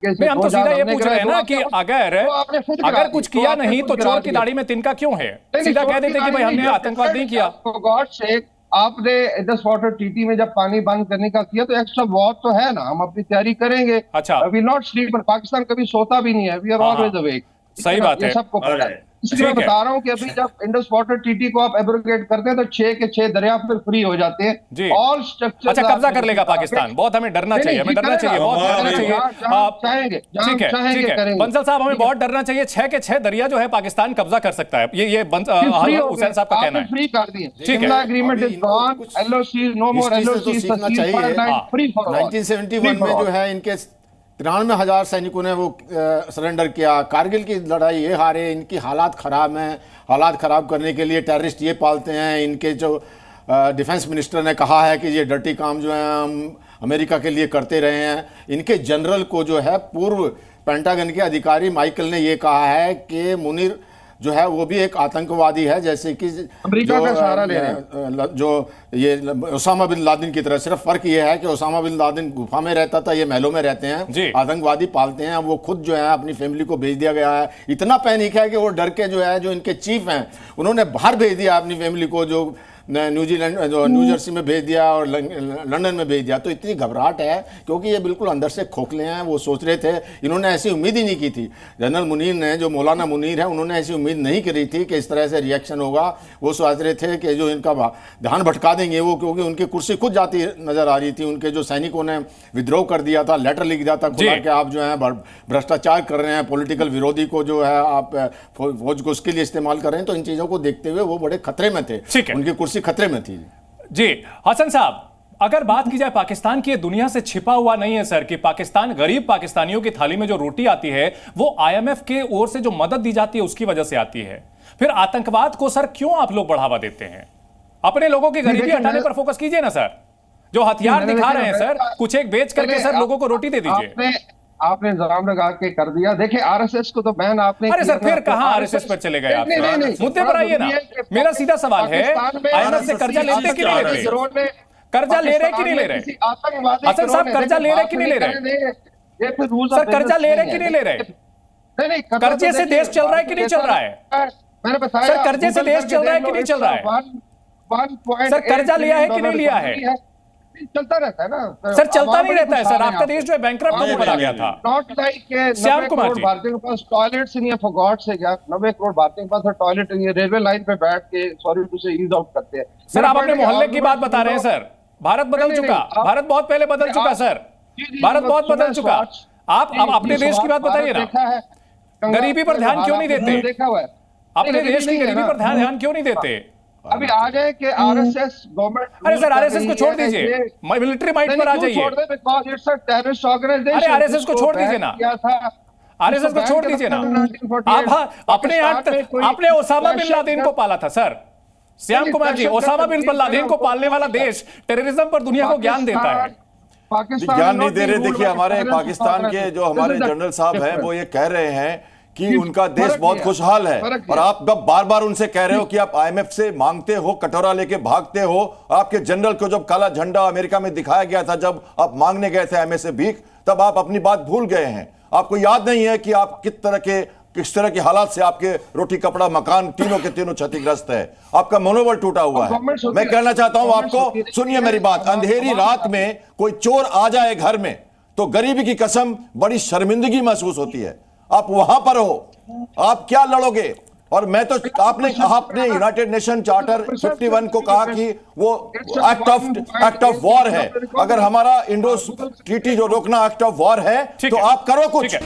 नहीं, हम तो सीधा ये पूछ रहे हैं ना कि अगर अगर कुछ किया नहीं तो चोर की दाढ़ी में तिनका क्यों है? सीधा कह देते कि भाई हमने आतंकवाद नहीं किया। गॉड से आपने इंडस वाटर ट्रीटी में जब पानी बंद करने का किया तो एक्स्ट्रा वॉर तो है ना, हम अपनी तैयारी करेंगे। अच्छा, वी नॉट स्लीप, पर पाकिस्तान कभी सोता भी नहीं है, वी आर ऑलवेज अवेक। सही बात है, सबको पता है। इसलिए मैं बता रहा हूँ कि अभी जब इंडस वाटर ट्रीटी को आप एब्रोगेट करते हैं तो 6 के 6 दरिया फिर फ्री हो जाते हैं जी। All structure. अच्छा, कब्जा कर लेगा पाकिस्तान, बहुत हमें डरना चाहिए, हमें डरना चाहिए, बहुत डरना चाहिए। चाहेंगे ठीक है बंसल साहब, हमें बहुत डरना चाहिए। 6 के 6 दरिया जो है पाकिस्तान कब्जा कर सकता है, ये हुसैन साहब का कहना है। फ्री कर दिए, ठीक है, agreement is gone, LOC no more, LOC free for 1971 में जो है इनके 93,000 सैनिकों ने वो सरेंडर किया। कारगिल की लड़ाई ये हारे, इनकी हालात ख़राब हैं। हालात ख़राब करने के लिए टेररिस्ट ये पालते हैं। इनके जो डिफेंस मिनिस्टर ने कहा है कि ये डर्टी काम जो है हम अमेरिका के लिए करते रहे हैं। इनके जनरल को जो है पूर्व पेंटागन के अधिकारी माइकल ने ये कहा है कि मुनीर जो है वो भी एक आतंकवादी है, जैसे कि अमेरिका का सहारा ले रहे हैं। जो ये ओसामा बिन लादेन की तरह। सिर्फ फर्क ये है कि ओसामा बिन लादेन गुफा में रहता था, ये महलों में रहते हैं। आतंकवादी पालते हैं। वो खुद जो है अपनी फैमिली को भेज दिया गया है। इतना पैनिक है कि वो डर के जो है, जो इनके चीफ हैं उन्होंने बाहर भेज दिया अपनी फैमिली को, जो न्यूजीलैंड जो न्यू जर्सी में भेज दिया और लंदन में भेज दिया। तो इतनी घबराहट है क्योंकि ये बिल्कुल अंदर से खोखले हैं। वो सोच रहे थे, इन्होंने ऐसी उम्मीद ही नहीं की थी। जनरल मुनीर ने, जो मौलाना मुनीर है, उन्होंने ऐसी उम्मीद नहीं करी थी कि इस तरह से रिएक्शन होगा। वो सोच रहे थे कि जो इनका ध्यान भटका देंगे वो, क्योंकि उनकी कुर्सी खुद जाती नजर आ रही थी। उनके जो सैनिकों ने विद्रोह कर दिया था, लेटर लिख दिया था खुला कि आप जो है भ्रष्टाचार कर रहे हैं, पॉलिटिकल विरोधी को जो है आप फौज को उसके लिए इस्तेमाल कर रहे हैं। तो इन चीज़ों को देखते हुए वो बड़े खतरे में थे, उनकी कुर्सी खतरे में थी। जी हसन साहब, अगर बात की जाए पाकिस्तान की, दुनिया से छिपा हुआ नहीं है सर कि पाकिस्तान, गरीब पाकिस्तानियों की थाली में जो रोटी आती है वो आईएमएफ के ओर से जो मदद दी जाती है उसकी वजह से आती है। फिर आतंकवाद को सर क्यों आप लोग बढ़ावा देते हैं? अपने लोगों की गरीबी हटाने पर फोकस कीजिए ना सर। जो हथियार दिखा रहे हैं सर, कुछ एक बेच करके सर लोगों को रोटी दे दीजिए। आपने इल्जाम लगा के कर दिया। देखिए आरएसएस को तो बैन आपने, अरे सर फिर कहां आरएसएस पर चले गए आप? मुद्दे पर आइए ना। मेरा सीधा सवाल है, आईएमएफ से कर्जा लेते कि नहीं लेते? कर्जा ले रहे कि नहीं ले रहे? हसन साहब कर्जा ले रहे कि नहीं ले रहे? सर कर्जा ले रहे कि नहीं ले रहे? कर्जे से देश चल रहा है कि नहीं चल रहा है? मैंने बताया सर कर्जे से देश चल रहा है कि नहीं चल रहा है? सर कर्जा लिया है कि नहीं लिया है? चलता रहता है ना सर, चलता नहीं रहता है सर। आपका देश जो है बैंकरप्ट होने पर आ गया था। नॉट लाइक श्याम कुमार जी, भारतीयों के पास टॉयलेट्स नहीं है, फॉर गॉड से क्या 90 करोड़ भारतीयों के पास टॉयलेट नहीं है, रेलवे लाइन पे बैठ के सॉरी टू से ईज आउट करते हैं। सर आप अपने मोहल्ले की बात बता रहे हैं सर। भारत बदल चुका, भारत बहुत पहले बदल चुका सर, भारत बहुत बदल चुका। आप अपने देश की बात बताइए ना। गरीबी पर ध्यान क्यों नहीं देते? देखा हुआ है अपने देश की गरीबी पर ध्यान क्यों नहीं देते? अभी आ जाए कि आरएसएस गवर्नमेंट। अरे सर आरएसएस को छोड़ दीजिए, मिलिट्री माइट पर आ जाइए। अरे आरएसएस को छोड़ दीजिए ना, आरएसएस को छोड़ दीजिए ना। आप अपने आपने ओसामा बिन लादेन को पाला था sir. Shyam Kumar ji, Osama bin Laden को पालने वाला देश टेररिज्म पर दुनिया को ज्ञान देता है। ज्ञान नहीं दे रहे। देखिए हमारे पाकिस्तान के जो हमारे जनरल साहब हैं वो ये कह रहे हैं कि उनका देश बहुत खुशहाल है, और आप जब बार बार उनसे कह रहे हो कि आप आईएमएफ से मांगते हो, कटोरा लेके भागते हो। आपके जनरल को जब काला झंडा अमेरिका में दिखाया गया था, जब आप मांगने गए थे आईएमएफ से भीख, तब आप अपनी बात भूल गए हैं। आपको याद नहीं है कि आप किस तरह के हालात से आपके रोटी कपड़ा मकान तीनों के तीनों क्षतिग्रस्त है। आपका मनोबल टूटा हुआ है। मैं कहना चाहता हूं आपको, सुनिए मेरी बात, अंधेरी रात में कोई चोर आ जाए घर में तो गरीबी की कसम बड़ी शर्मिंदगी महसूस होती है। आप वहां पर हो, आप क्या लड़ोगे? और मैं तो आपने यूनाइटेड नेशन चार्टर 51 को कहा कि वो एक्ट ऑफ वॉर है। अगर हमारा इंडो ट्रीटी जो रोकना एक्ट ऑफ वॉर है तो आप करो कुछ।